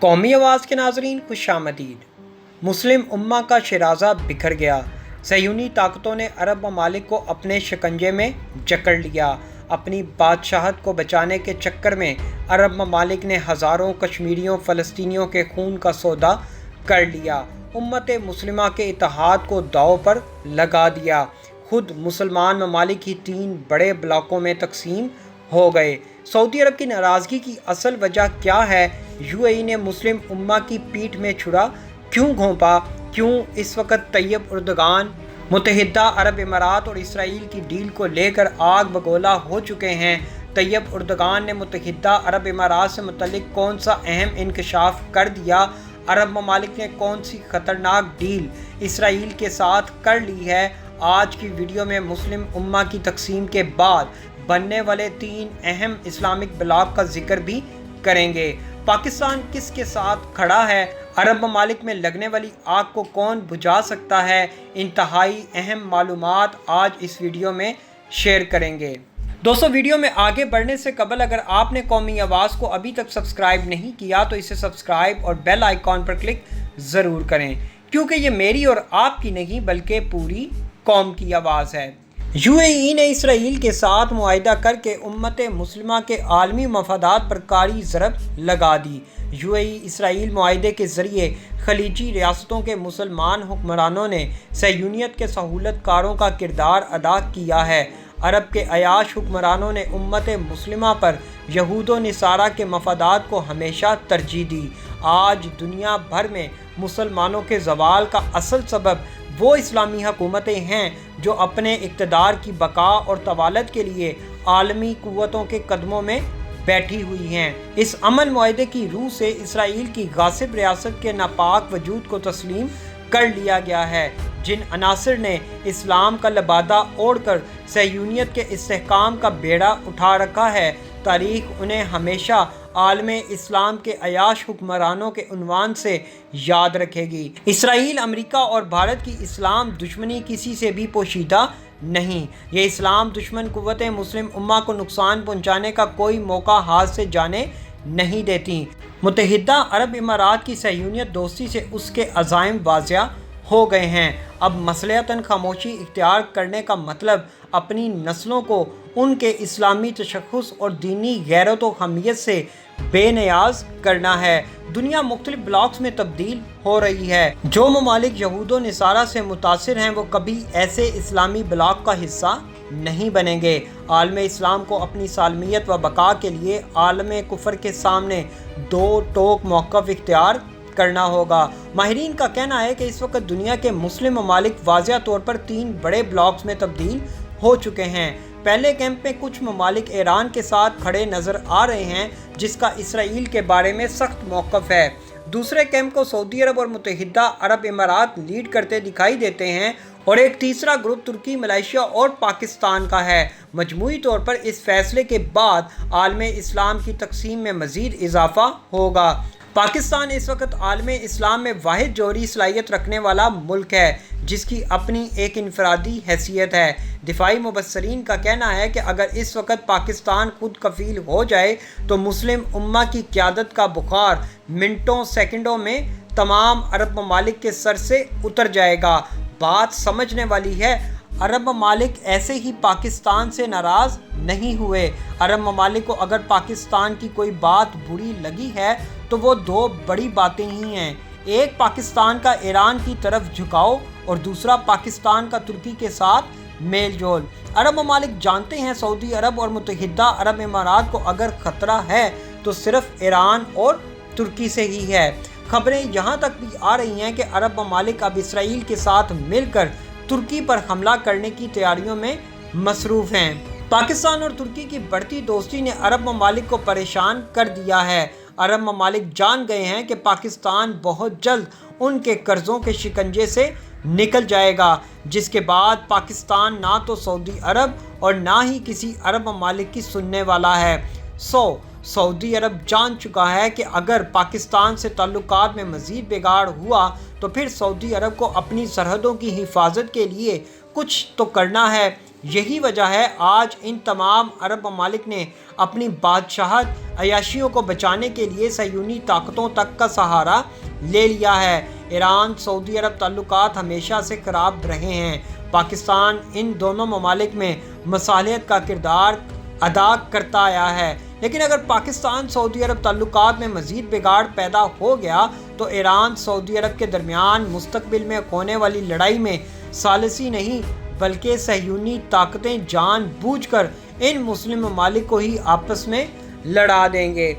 कौमी आवाज़ के नाज़रीन खुश आमदीद। मुस्लिम उम्मा का शराज़ा बिखर गया। सयूनी ताकतों ने अरब ममालिक को अपने शिकंजे में जकड़ लिया। अपनी बादशाहत को बचाने के चक्कर में अरब ममालिक ने हज़ारों कश्मीरियों फ़लस्तीनियों के खून का सौदा कर लिया। उम्मत मुस्लिमा के इत्तेहाद को दाव पर लगा दिया। खुद मुसलमान ममालिक ही 3 बड़े ब्लॉकों में तकसीम हो गए। सऊदी अरब की नाराज़गी की असल वजह क्या है? यूएई ने मुस्लिम उम्मा की पीठ में छुरा क्यों घोंपा? क्यों इस वक्त तैयब उर्दगान मुत्तहिदा अरब इमारात और इसराइल की डील को लेकर आग बगोला हो चुके हैं? तैयब उर्दगान ने मुत्तहिदा अरब इमारात से मुतल्लिक कौन सा अहम इंकशाफ कर दिया? अरब ममालिक ने कौन सी ख़तरनाक डील इसराइल के साथ कर ली है? आज की वीडियो में मुस्लिम उम्मा की तकसीम के बाद बनने वाले 3 अहम इस्लामिक ब्लॉक का जिक्र भी करेंगे। पाकिस्तान किसके साथ खड़ा है? अरब ममालिक में लगने वाली आग को कौन बुझा सकता है? इंतहाई अहम मालूमात आज इस वीडियो में शेयर करेंगे। दोस्तों, वीडियो में आगे बढ़ने से कबल अगर आपने कौमी आवाज़ को अभी तक सब्सक्राइब नहीं किया तो इसे सब्सक्राइब और बेल आइकॉन पर क्लिक ज़रूर करें, क्योंकि ये मेरी और आपकी नहीं बल्कि पूरी कौम की आवाज़ है। यूएई ने इसराइल के साथ मुआहिदा करके उम्मत मुस्लिमा के आलमी मफादात पर कारी ज़रब लगा दी। यूएई इसराइल मुआहिदे के ज़रिए खलीजी रियासतों के मुसलमान हुक्मरानों ने सहयूनियत के सहूलतकारों का किरदार अदा किया है। अरब के अयाश हुक्मरानों ने उम्मत मुस्लिमा पर यहूद व नसारा के मफादात को हमेशा तरजीह दी। आज दुनिया भर में मुसलमानों के ज़वाल का असल सबब वो इस्लामी हुकूमतें हैं जो अपने इक़्तिदार की बका और तवालत के लिए आलमी क़ुव्वतों के कदमों में बैठी हुई हैं। इस अमन मुआहिदे की रूह से इसराइल की गासिब रियासत के नापाक वजूद को तस्लीम कर लिया गया है। जिन अनासिर ने इस्लाम का लबादा ओढ़कर सहयूनियत के इस्तेहकाम का बेड़ा उठा रखा है, तारीख़ उन्हें हमेशा आलमे इस्लाम के अयाश हुक्मरानों के उन्वान से याद रखेगी। इसराइल, अमेरिका और भारत की इस्लाम दुश्मनी किसी से भी पोशीदा नहीं। ये इस्लाम दुश्मन कुव्वतें मुस्लिम उम्मा को नुकसान पहुंचाने का कोई मौका हाथ से जाने नहीं देती। मुत्तहिदा अरब इमारात की सहयूनियत दोस्ती से उसके अज़ाइम वाज़िया हो गए हैं। अब मसलहतन खामोशी इख्तियार करने का मतलब अपनी नस्लों को उनके इस्लामी तशख़्ख़ुस और दीनी गैरत व हमियत से बेनियाज करना है। दुनिया मुख्तलिफ ब्लॉक्स में तब्दील हो रही है। जो ममालिक यहूद व नसारा से मुतासिर हैं वो कभी ऐसे इस्लामी ब्लॉक का हिस्सा नहीं बनेंगे। आलम इस्लाम को अपनी सालमियत व बका के लिए आलम कुफर के सामने दो टोक मौक़िफ़ इख्तियार करना होगा। माहिरीन का कहना है कि इस वक्त दुनिया के मुस्लिम ममालिक वाज़िया तौर पर 3 बड़े ब्लॉक्स में तब्दील हो चुके हैं। पहले कैंप में कुछ ममालिक ईरान के साथ खड़े नज़र आ रहे हैं, जिसका इसराइल के बारे में सख्त मौक़िफ़ है। दूसरे कैंप को सऊदी अरब और मुत्तहिदा अरब इमारात लीड करते दिखाई देते हैं और एक तीसरा ग्रुप तुर्की, मलेशिया और पाकिस्तान का है। मजमूई तौर पर इस फैसले के बाद आलम इस्लाम की तकसीम में मज़ीद इजाफा होगा। पाकिस्तान इस वक्त आलम इस्लाम में वाहिद जौहरी सलाहियत रखने वाला मुल्क है, जिसकी अपनी एक इनफरादी हैसियत है। दिफाई मुबस्सरीन का कहना है कि अगर इस वक्त पाकिस्तान खुद कफील हो जाए तो मुस्लिम उम्मा की क़यादत का बुखार मिनटों सेकंडों में तमाम अरब ममालिक के सर से उतर जाएगा। बात समझने वाली है, अरब ममालिक ऐसे ही पाकिस्तान से नाराज़ नहीं हुए। अरब ममालिक को अगर पाकिस्तान की कोई बात बुरी लगी है तो वो 2 बड़ी बातें ही हैं। एक पाकिस्तान का ईरान की तरफ झुकाव और दूसरा पाकिस्तान का तुर्की के साथ मेल जोल। अरब ममालिक जानते हैं सऊदी अरब और मुत्तहिदा अरब इमारात को अगर ख़तरा है तो सिर्फ ईरान और तुर्की से ही है। खबरें यहाँ तक भी आ रही हैं कि अरब ममालिक अब इसराइल के साथ मिलकर तुर्की पर हमला करने की तैयारियों में मसरूफ़ हैं। पाकिस्तान और तुर्की की बढ़ती दोस्ती ने अरब ममालिक को परेशान कर दिया है। अरब ममालिक जान गए हैं कि पाकिस्तान बहुत जल्द उनके कर्ज़ों के शिकंजे से निकल जाएगा, जिसके बाद पाकिस्तान ना तो सऊदी अरब और ना ही किसी अरब ममालिक की सुनने वाला है। सऊदी अरब जान चुका है कि अगर पाकिस्तान से ताल्लुकात में मज़ीद बिगाड़ हुआ तो फिर सऊदी अरब को अपनी सरहदों की हिफाजत के लिए कुछ तो करना है। یہی وجہ ہے آج ان تمام عرب ممالک نے اپنی بادشاہت عیاشیوں کو بچانے کے لیے صہیونی طاقتوں تک کا سہارا لے لیا ہے۔ ایران سعودی عرب تعلقات ہمیشہ سے خراب رہے ہیں۔ پاکستان ان دونوں ممالک میں مصالحت کا کردار ادا کرتا آیا ہے، لیکن اگر پاکستان سعودی عرب تعلقات میں مزید بگاڑ پیدا ہو گیا تو ایران سعودی عرب کے درمیان مستقبل میں ہونے والی لڑائی میں ثالثی نہیں بلکہ صہیونی طاقتیں جان بوجھ کر ان مسلم ممالک کو ہی آپس میں لڑا دیں گے۔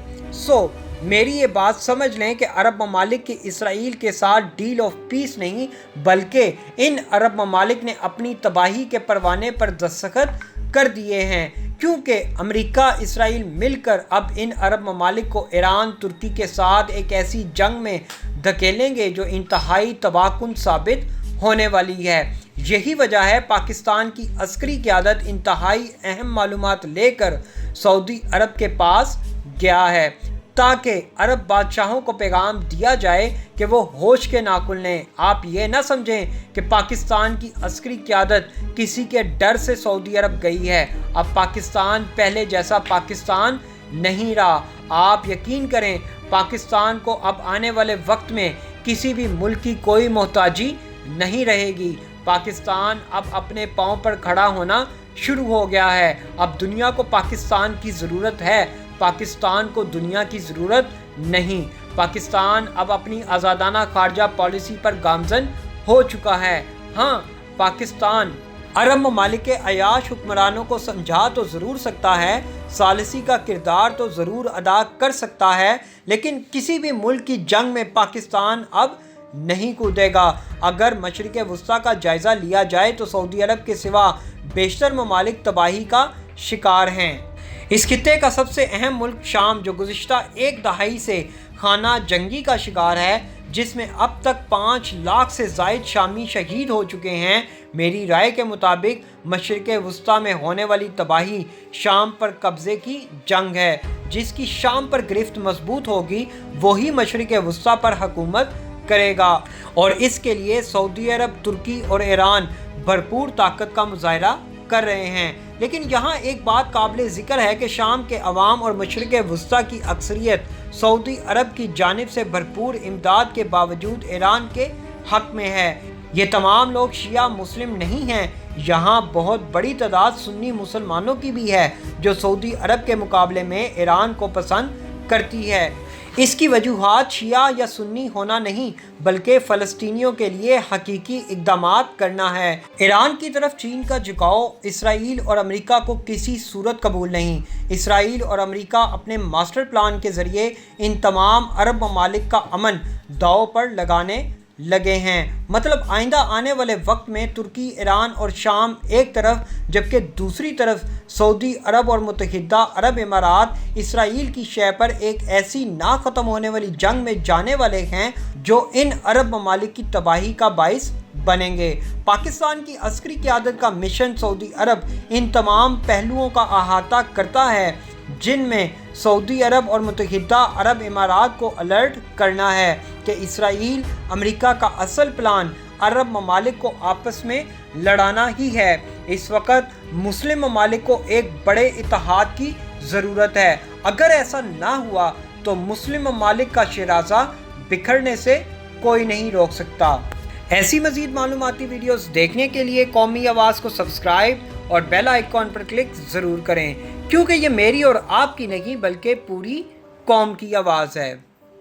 میری یہ بات سمجھ لیں کہ عرب ممالک کی اسرائیل کے ساتھ ڈیل آف پیس نہیں بلکہ ان عرب ممالک نے اپنی تباہی کے پروانے پر دستخط کر دیے ہیں، کیونکہ امریکہ اسرائیل مل کر اب ان عرب ممالک کو ایران ترکی کے ساتھ ایک ایسی جنگ میں دھکیلیں گے جو انتہائی تباہ کن ثابت ہونے والی ہے۔ یہی وجہ ہے پاکستان کی عسکری قیادت انتہائی اہم معلومات لے کر سعودی عرب کے پاس گیا ہے تاکہ عرب بادشاہوں کو پیغام دیا جائے کہ وہ ہوش کے ناخن لیں۔ آپ یہ نہ سمجھیں کہ پاکستان کی عسکری قیادت کسی کے ڈر سے سعودی عرب گئی ہے۔ اب پاکستان پہلے جیسا پاکستان نہیں رہا۔ آپ یقین کریں پاکستان کو اب آنے والے وقت میں کسی بھی ملک کی کوئی محتاجی نہیں رہے گی۔ پاکستان اب اپنے پاؤں پر کھڑا ہونا شروع ہو گیا ہے۔ اب دنیا کو پاکستان کی ضرورت ہے، پاکستان کو دنیا کی ضرورت نہیں۔ پاکستان اب اپنی آزادانہ خارجہ پالیسی پر گامزن ہو چکا ہے۔ ہاں، پاکستان عرب ممالک کے عیاش حکمرانوں کو سمجھا تو ضرور سکتا ہے، ثالثی کا کردار تو ضرور ادا کر سکتا ہے، لیکن کسی بھی ملک کی جنگ میں پاکستان اب نہیں کودے گا۔ اگر مشرق وسطیٰ کا جائزہ لیا جائے تو سعودی عرب کے سوا بیشتر ممالک تباہی کا شکار ہیں۔ اس خطے کا سب سے اہم ملک شام جو گزشتہ ایک دہائی سے خانہ جنگی کا شکار ہے، جس میں اب تک 5 لاکھ سے زائد شامی شہید ہو چکے ہیں، میری رائے کے مطابق مشرق وسطیٰ میں ہونے والی تباہی شام پر قبضے کی جنگ ہے۔ جس کی شام پر گرفت مضبوط ہوگی وہی مشرق وسطیٰ پر حکومت کرے گا، اور اس کے لیے سعودی عرب، ترکی اور ایران بھرپور طاقت کا مظاہرہ کر رہے ہیں۔ لیکن یہاں ایک بات قابل ذکر ہے کہ شام کے عوام اور مشرق وسطیٰ کی اکثریت سعودی عرب کی جانب سے بھرپور امداد کے باوجود ایران کے حق میں ہے۔ یہ تمام لوگ شیعہ مسلم نہیں ہیں، یہاں بہت بڑی تعداد سنی مسلمانوں کی بھی ہے جو سعودی عرب کے مقابلے میں ایران کو پسند کرتی ہے۔ اس کی وجوہات شیعہ یا سنی ہونا نہیں بلکہ فلسطینیوں کے لیے حقیقی اقدامات کرنا ہے۔ ایران کی طرف چین کا جھکاؤ اسرائیل اور امریکہ کو کسی صورت قبول نہیں۔ اسرائیل اور امریکہ اپنے ماسٹر پلان کے ذریعے ان تمام عرب ممالک کا امن داؤ پر لگانے لگے ہیں۔ مطلب آئندہ آنے والے وقت میں ترکی، ایران اور شام ایک طرف جبکہ دوسری طرف سعودی عرب اور متحدہ عرب امارات اسرائیل کی شہ پر ایک ایسی نہ ختم ہونے والی جنگ میں جانے والے ہیں جو ان عرب ممالک کی تباہی کا باعث بنیں گے۔ پاکستان کی عسکری قیادت کا مشن سعودی عرب ان تمام پہلوؤں کا احاطہ کرتا ہے جن میں سعودی عرب اور متحدہ عرب امارات کو الرٹ کرنا ہے کہ اسرائیل امریکہ کا اصل پلان عرب ممالک کو آپس میں لڑانا ہی ہے۔ اس وقت مسلم ممالک کو ایک بڑے اتحاد کی ضرورت ہے۔ اگر ایسا نہ ہوا تو مسلم ممالک کا شیرازہ بکھرنے سے کوئی نہیں روک سکتا۔ ایسی مزید معلوماتی ویڈیوز دیکھنے کے لیے قومی آواز کو سبسکرائب اور بیل آئیکن پر کلک ضرور کریں، کیونکہ یہ میری اور آپ کی نہیں بلکہ پوری قوم کی آواز ہے۔